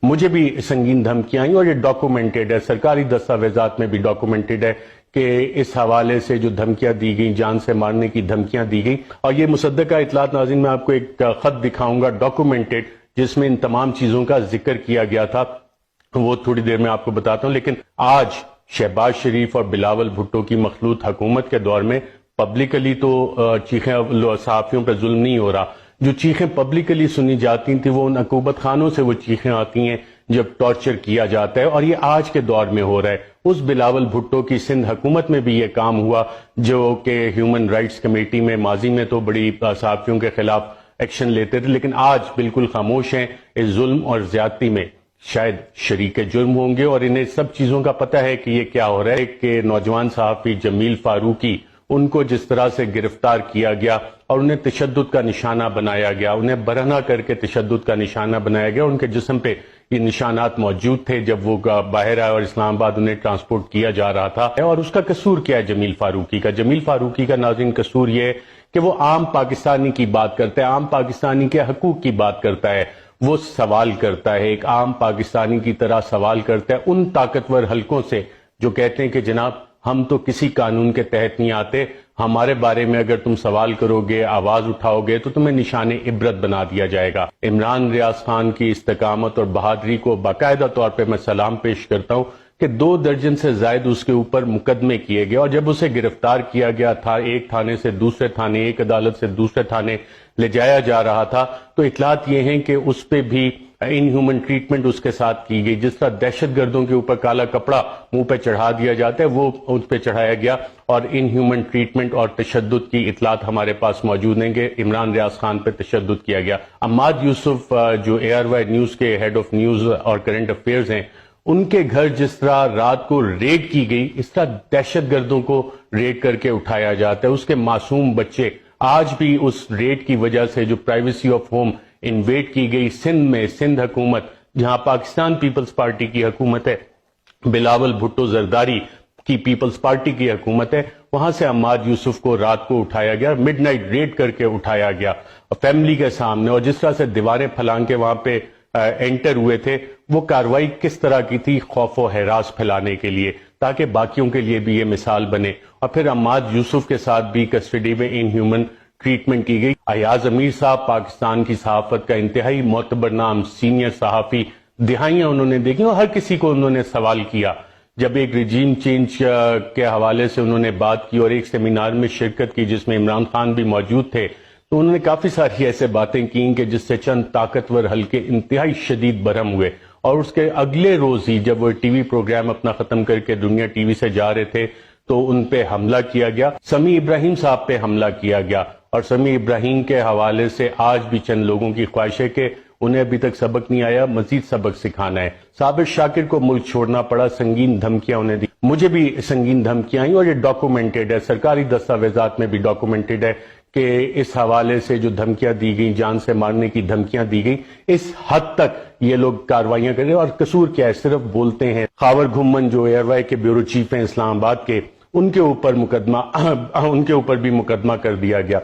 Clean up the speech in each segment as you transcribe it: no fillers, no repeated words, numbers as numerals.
مجھے بھی سنگین دھمکیاں آئیں اور یہ ڈاکومنٹڈ ہے، سرکاری دستاویزات میں بھی ڈاکومنٹڈ ہے کہ اس حوالے سے جو دھمکیاں دی گئیں، جان سے مارنے کی دھمکیاں دی گئیں. اور یہ مصدقہ اطلاعات ناظرین میں آپ کو ایک خط دکھاؤں گا ڈاکومنٹڈ، جس میں ان تمام چیزوں کا ذکر کیا گیا تھا، وہ تھوڑی دیر میں آپ کو بتاتا ہوں. لیکن آج شہباز شریف اور بلاول بھٹو کی مخلوط حکومت کے دور میں پبلکلی تو چیخیں صحافیوں پہ ظلم نہیں ہو رہا، جو چیخیں پبلکلی سنی جاتی تھیں وہ ان عقوبت خانوں سے وہ چیخیں آتی ہیں جب ٹارچر کیا جاتا ہے، اور یہ آج کے دور میں ہو رہا ہے. اس بلاول بھٹو کی سندھ حکومت میں بھی یہ کام ہوا جو کہ ہیومن رائٹس کمیٹی میں ماضی میں تو بڑی صحافیوں کے خلاف ایکشن لیتے تھے، لیکن آج بالکل خاموش ہیں اس ظلم اور زیادتی میں. شاید شریک جرم ہوں گے اور انہیں سب چیزوں کا پتہ ہے کہ یہ کیا ہو رہا ہے. کہ نوجوان صحافی جمیل فاروقی، ان کو جس طرح سے گرفتار کیا گیا اور انہیں تشدد کا نشانہ بنایا گیا، انہیں برہنہ کر کے تشدد کا نشانہ بنایا گیا. ان کے جسم پہ یہ نشانات موجود تھے جب وہ باہر آئے اور اسلام آباد انہیں ٹرانسپورٹ کیا جا رہا تھا. اور اس کا قصور کیا ہے جمیل فاروقی کا؟ جمیل فاروقی کا ناظرین قصور یہ ہے کہ وہ عام پاکستانی کی بات کرتا ہے، عام پاکستانی کے حقوق کی بات کرتا ہے، وہ سوال کرتا ہے، ایک عام پاکستانی کی طرح سوال کرتا ہے ان طاقتور حلقوں سے جو کہتے ہیں کہ جناب ہم تو کسی قانون کے تحت نہیں آتے، ہمارے بارے میں اگر تم سوال کرو گے، آواز اٹھاؤ گے تو تمہیں نشان عبرت بنا دیا جائے گا. عمران ریاض خان کی استقامت اور بہادری کو باقاعدہ طور پہ میں سلام پیش کرتا ہوں کہ 2 درجن سے زائد اس کے اوپر مقدمے کیے گئے، اور جب اسے گرفتار کیا گیا تھا، ایک تھانے سے دوسرے تھانے، ایک عدالت سے دوسرے تھانے لے جایا جا رہا تھا، تو اطلاعات یہ ہیں کہ اس پہ بھی ان ہیومن ٹریٹمنٹ اس کے ساتھ کی گئی. جس طرح دہشت گردوں کے اوپر کالا کپڑا منہ پہ چڑھا دیا جاتا ہے، وہ اس پہ چڑھایا گیا، اور ان ہیومن ٹریٹمنٹ اور تشدد کی اطلاعات ہمارے پاس موجود ہیں کہ عمران ریاض خان پہ تشدد کیا گیا. عماد یوسف جو ARY نیوز کے ہیڈ آف نیوز اور کرنٹ افیئرز ہیں، ان کے گھر جس طرح رات کو ریڈ کی گئی، اس طرح دہشت گردوں کو ریڈ کر کے اٹھایا جاتا ہے. اس کے معصوم بچے آج بھی اس ریڈ کی وجہ سے جو پرائیویسی آف ہوم انویڈ کی گئی سندھ میں، سندھ حکومت جہاں پاکستان پیپلز پارٹی کی حکومت ہے، بلاول بھٹو زرداری کی پیپلز پارٹی کی حکومت ہے، وہاں سے عماد یوسف کو رات کو اٹھایا گیا، مڈ نائٹ ریڈ کر کے اٹھایا گیا فیملی کے سامنے، اور جس طرح سے دیواریں پھلانگ کے وہاں پہ انٹر ہوئے تھے، وہ کاروائی کس طرح کی تھی؟ خوف و ہراس پھیلانے کے لیے، تاکہ باقیوں کے لیے بھی یہ مثال بنے. اور پھر عماد یوسف کے ساتھ بھی کسٹڈی میں ان ہیومن ٹریٹمنٹ کی گئی. ایاز امیر صاحب پاکستان کی صحافت کا انتہائی معتبر نام، سینئر صحافی، دہائیاں انہوں نے دیکھی اور ہر کسی کو انہوں نے سوال کیا. جب ایک رجیم چینج کے حوالے سے انہوں نے بات کی اور ایک سیمینار میں شرکت کی جس میں عمران خان بھی موجود تھے، تو انہوں نے کافی ساری ایسے باتیں کیں کہ جس سے چند طاقتور حلقے انتہائی شدید برہم ہوئے. اور اس کے اگلے روز ہی جب وہ ٹی وی پروگرام اپنا ختم کر کے دنیا ٹی وی سے جا رہے تھے تو ان پہ حملہ کیا گیا، سمیع ابراہیم صاحب پہ حملہ کیا گیا. اور سمیع ابراہیم کے حوالے سے آج بھی چند لوگوں کی خواہش ہے کہ انہیں ابھی تک سبق نہیں آیا، مزید سبق سکھانا ہے. صابر شاکر کو ملک چھوڑنا پڑا، سنگین دھمکیاں انہیں دی. مجھے بھی سنگین دھمکیاں آئیں اور یہ ڈاکومنٹڈ ہے، سرکاری دستاویزات میں بھی ڈاکومنٹڈ ہے کہ اس حوالے سے جو دھمکیاں دی گئیں، جان سے مارنے کی دھمکیاں دی گئیں، اس حد تک یہ لوگ کاروائیاں کر رہے ہیں. اور قصور کیا ہے؟ صرف بولتے ہیں. خاور گھمن جو ARY کے بیورو چیف ہیں اسلام آباد کے، ان کے اوپر بھی مقدمہ کر دیا گیا.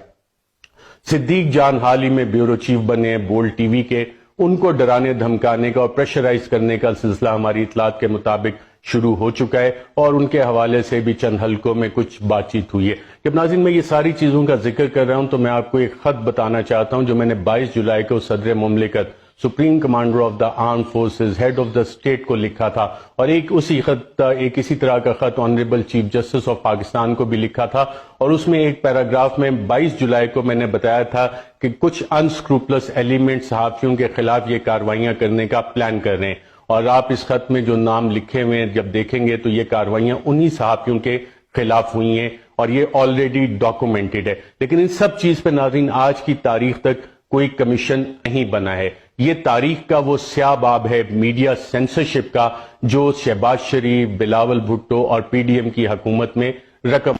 صدیق جان حال ہی میں بیورو چیف بنے ہیں بولڈ ٹی وی کے، ان کو ڈرانے دھمکانے کا اور پریشرائز کرنے کا سلسلہ ہماری اطلاعات کے مطابق شروع ہو چکا ہے، اور ان کے حوالے سے بھی چند حلقوں میں کچھ بات چیت ہوئی ہے. جب ناظرین میں یہ ساری چیزوں کا ذکر کر رہا ہوں تو میں آپ کو ایک خط بتانا چاہتا ہوں جو میں نے 22 جولائی کو صدر مملکت، supreme commander of the arm forces, head of the state کو لکھا تھا، اور ایک اسی طرح کا خط honourable chief justice of Pakistan کو بھی لکھا تھا. اور اس میں ایک پیراگراف میں 22 جولائی کو میں نے بتایا تھا کہ کچھ انسکروپلس ایلیمنٹ صحافیوں کے خلاف یہ کاروائیاں کرنے کا پلان کر رہے ہیں. اور آپ اس خط میں جو نام لکھے ہوئے ہیں جب دیکھیں گے تو یہ کاروائیاں انہی صحافیوں کے خلاف ہوئی ہیں، اور یہ آلریڈی ڈاکومنٹڈ ہے. لیکن ان سب چیز پہ ناظرین آج کی تاریخ تک کوئی کمیشن نہیں بنا ہے. یہ تاریخ کا وہ سیاہ باب ہے میڈیا سینسرشپ کا جو شہباز شریف، بلاول بھٹو اور PDM کی حکومت میں رقم